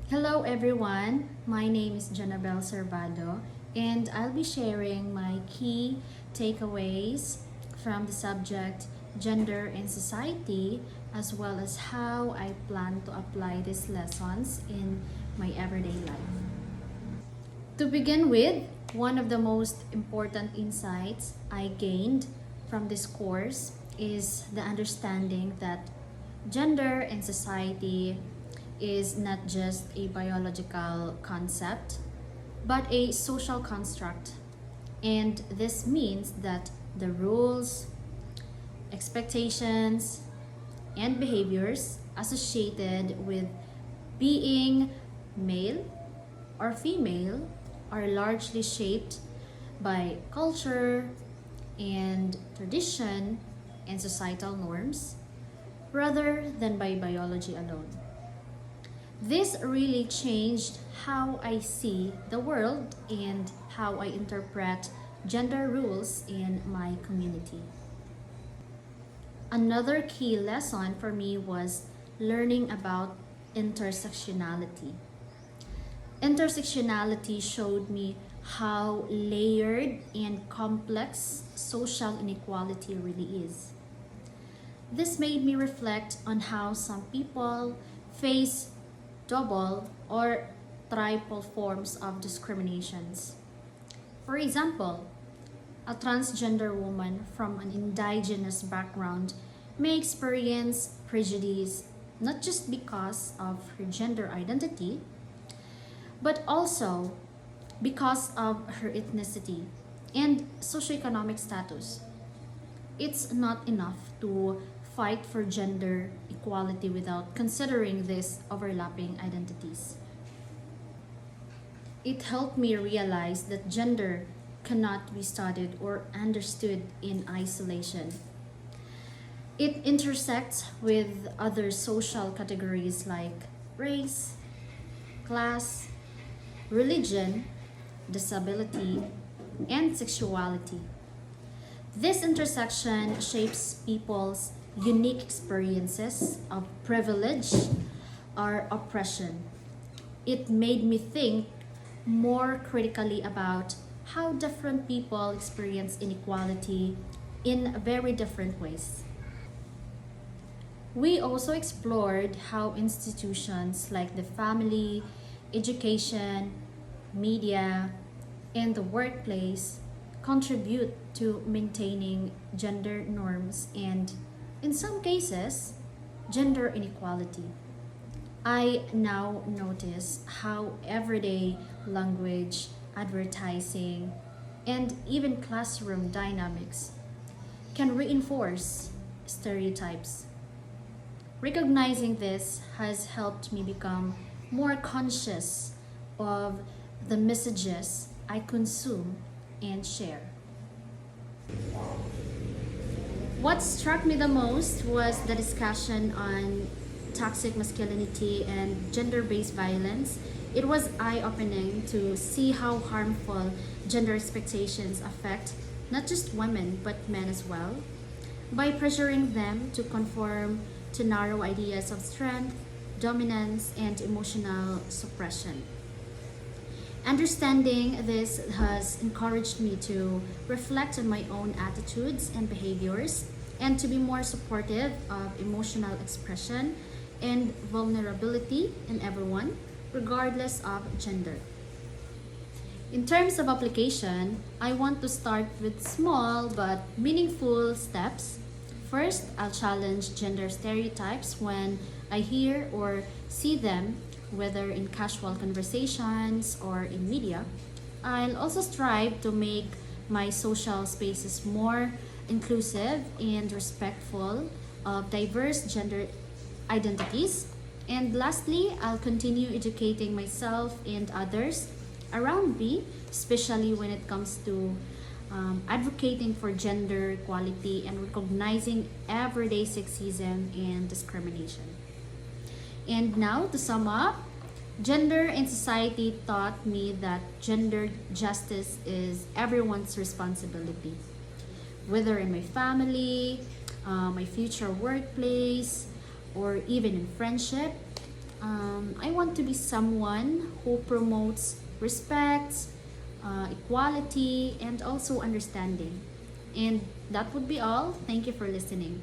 Hello everyone, my name is Jonnabel Servado and I'll be sharing my key takeaways from the subject Gender in Society, as well as how I plan to apply these lessons in my everyday life. To begin with, one of the most important insights I gained from this course is the understanding that gender in society is not just a biological concept, but a social construct. And this means that the rules, expectations, and behaviors associated with being male or female are largely shaped by culture and tradition and societal norms rather than by biology alone. This really changed how I see the world and how I interpret gender rules in my community. Another key lesson for me was learning about intersectionality. Intersectionality showed me how layered and complex social inequality really is. This made me reflect on how some people face double or triple forms of discriminations. For example, a transgender woman from an indigenous background may experience prejudice not just because of her gender identity, but also because of her ethnicity and socioeconomic status. It's not enough to fight for gender equality without considering these overlapping identities. It helped me realize that gender cannot be studied or understood in isolation. It intersects with other social categories like race, class, religion, disability, and sexuality. This intersection shapes people's unique experiences of privilege or oppression. It made me think more critically about how different people experience inequality in very different ways. We also explored how institutions like the family, education, media, and the workplace contribute to maintaining gender norms and, in some cases, gender inequality. I now notice how everyday language, advertising, and even classroom dynamics can reinforce stereotypes. Recognizing this has helped me become more conscious of the messages I consume and share. What struck me the most was the discussion on toxic masculinity and gender based violence. It was eye opening to see how harmful gender expectations affect not just women but men as well, by pressuring them to conform to narrow ideas of strength, dominance, and emotional suppression. Understanding this has encouraged me to reflect on my own attitudes and behaviors and to be more supportive of emotional expression and vulnerability in everyone, regardless of gender. In terms of application, I want to start with small but meaningful steps. First, I'll challenge gender stereotypes when I hear or see them, whether in casual conversations or in media. I'll also strive to make my social spaces more inclusive and respectful of diverse gender identities. And lastly, I'll continue educating myself and others around me, especially when it comes to advocating for gender equality and recognizing everyday sexism and discrimination. And now, to sum up, gender in society taught me that gender justice is everyone's responsibility, whether in my family, my future workplace, or even in friendship. I want to be someone who promotes respect, equality, and also understanding. And that would be all. Thank you for listening.